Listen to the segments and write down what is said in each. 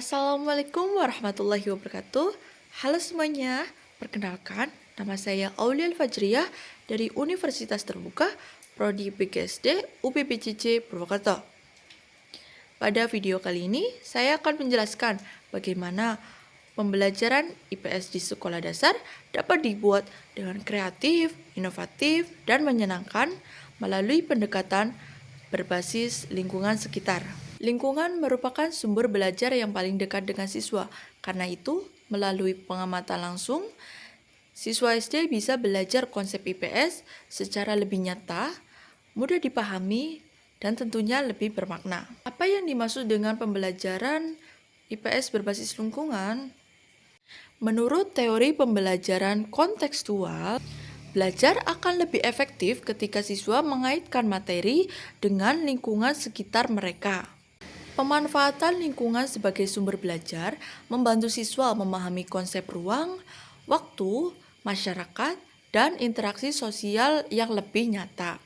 Assalamualaikum warahmatullahi wabarakatuh. Halo semuanya, perkenalkan nama saya Auliel Fajriyah dari Universitas Terbuka Prodi PGSD UPPJJ Purwokerto. Pada video kali ini, saya akan menjelaskan bagaimana pembelajaran IPS di sekolah dasar dapat dibuat dengan kreatif, inovatif, dan menyenangkan melalui pendekatan berbasis lingkungan sekitar. Lingkungan merupakan sumber belajar yang paling dekat dengan siswa. Karena itu, melalui pengamatan langsung, siswa SD bisa belajar konsep IPS secara lebih nyata, mudah dipahami, dan tentunya lebih bermakna. Apa yang dimaksud dengan pembelajaran IPS berbasis lingkungan? Menurut teori pembelajaran kontekstual, belajar akan lebih efektif ketika siswa mengaitkan materi dengan lingkungan sekitar mereka. Pemanfaatan lingkungan sebagai sumber belajar membantu siswa memahami konsep ruang, waktu, masyarakat, dan interaksi sosial yang lebih nyata.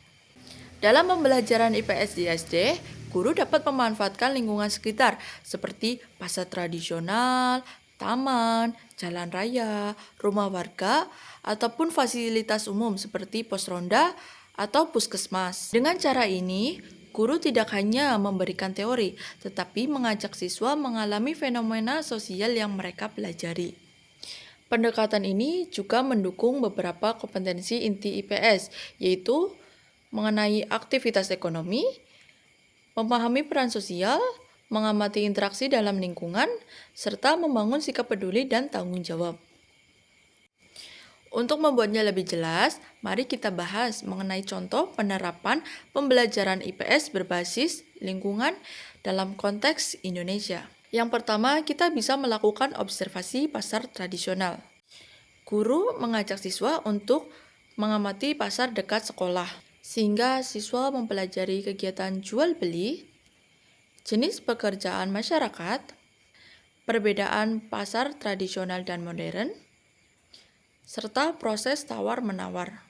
Dalam pembelajaran IPS di SD, guru dapat memanfaatkan lingkungan sekitar seperti pasar tradisional, taman, jalan raya, rumah warga, ataupun fasilitas umum seperti pos ronda atau puskesmas. Dengan cara ini, guru tidak hanya memberikan teori, tetapi mengajak siswa mengalami fenomena sosial yang mereka pelajari. Pendekatan ini juga mendukung beberapa kompetensi inti IPS, yaitu mengenai aktivitas ekonomi, memahami peran sosial, mengamati interaksi dalam lingkungan, serta membangun sikap peduli dan tanggung jawab. Untuk membuatnya lebih jelas, mari kita bahas mengenai contoh penerapan pembelajaran IPS berbasis lingkungan dalam konteks Indonesia. Yang pertama, kita bisa melakukan observasi pasar tradisional. Guru mengajak siswa untuk mengamati pasar dekat sekolah, sehingga siswa mempelajari kegiatan jual beli, jenis pekerjaan masyarakat, perbedaan pasar tradisional dan modern, serta proses tawar-menawar.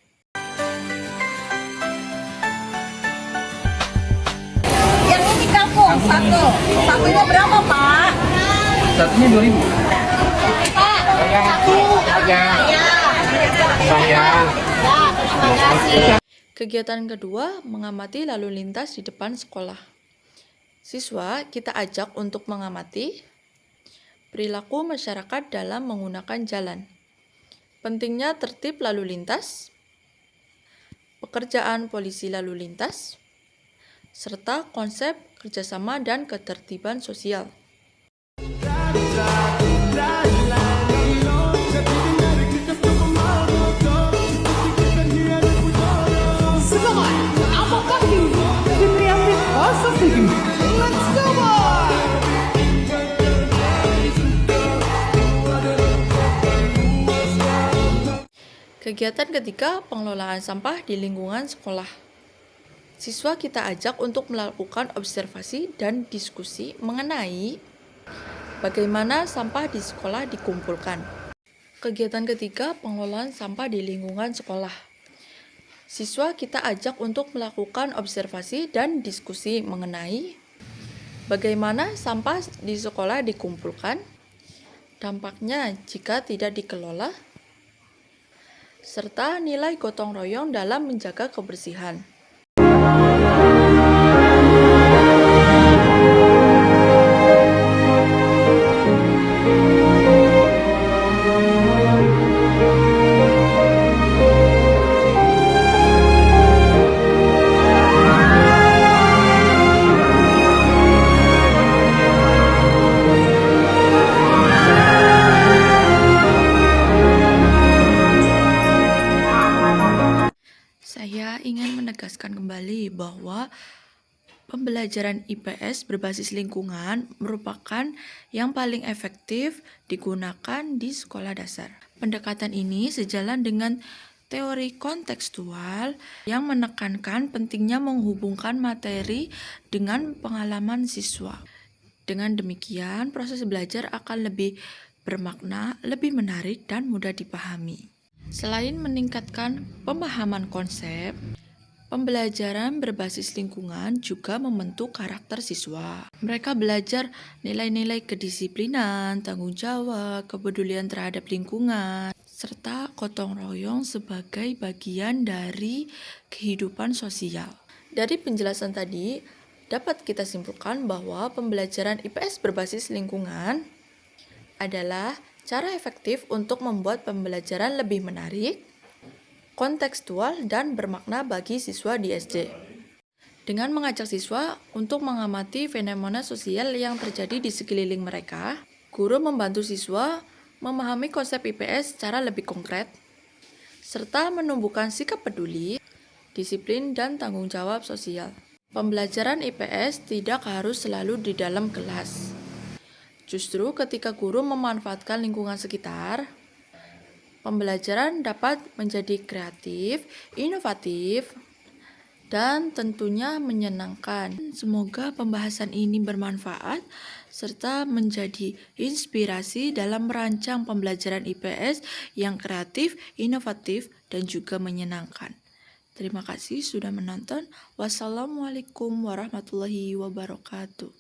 Yang ini kangkung satu. Satunya berapa, Pak? Satunya 2.000. Pak, satu. Aja. Saya. Terima kasih. Kegiatan kedua, mengamati lalu lintas di depan sekolah. Siswa kita ajak untuk mengamati perilaku masyarakat dalam menggunakan jalan. Pentingnya tertib lalu lintas, pekerjaan polisi lalu lintas, serta konsep kerjasama dan ketertiban sosial. Apakah you been reacting positive? Let's go, boy! Kegiatan ketiga, pengelolaan sampah di lingkungan sekolah. Siswa kita ajak untuk melakukan observasi dan diskusi mengenai bagaimana sampah di sekolah dikumpulkan. Kegiatan ketiga, pengelolaan sampah di lingkungan sekolah. Siswa kita ajak untuk melakukan observasi dan diskusi mengenai bagaimana sampah di sekolah dikumpulkan, dampaknya jika tidak dikelola, serta nilai gotong royong dalam menjaga kebersihan. Saya ingin menegaskan kembali bahwa pembelajaran IPS berbasis lingkungan merupakan yang paling efektif digunakan di sekolah dasar. Pendekatan ini sejalan dengan teori kontekstual yang menekankan pentingnya menghubungkan materi dengan pengalaman siswa. Dengan demikian, proses belajar akan lebih bermakna, lebih menarik, dan mudah dipahami. Selain meningkatkan pemahaman konsep, Pembelajaran berbasis lingkungan juga membentuk karakter siswa. Mereka belajar nilai-nilai kedisiplinan, tanggung jawab, kepedulian terhadap lingkungan, serta gotong royong sebagai bagian dari kehidupan sosial. Dari penjelasan tadi, dapat kita simpulkan bahwa pembelajaran IPS berbasis lingkungan adalah cara efektif untuk membuat pembelajaran lebih menarik, kontekstual, dan bermakna bagi siswa di SD. Dengan mengajak siswa untuk mengamati fenomena sosial yang terjadi di sekeliling mereka, guru membantu siswa memahami konsep IPS secara lebih konkret, serta menumbuhkan sikap peduli, disiplin, dan tanggung jawab sosial. Pembelajaran IPS tidak harus selalu di dalam kelas. Justru ketika guru memanfaatkan lingkungan sekitar, pembelajaran dapat menjadi kreatif, inovatif, dan tentunya menyenangkan. Semoga pembahasan ini bermanfaat serta menjadi inspirasi dalam merancang pembelajaran IPS yang kreatif, inovatif, dan juga menyenangkan. Terima kasih sudah menonton. Wassalamualaikum warahmatullahi wabarakatuh.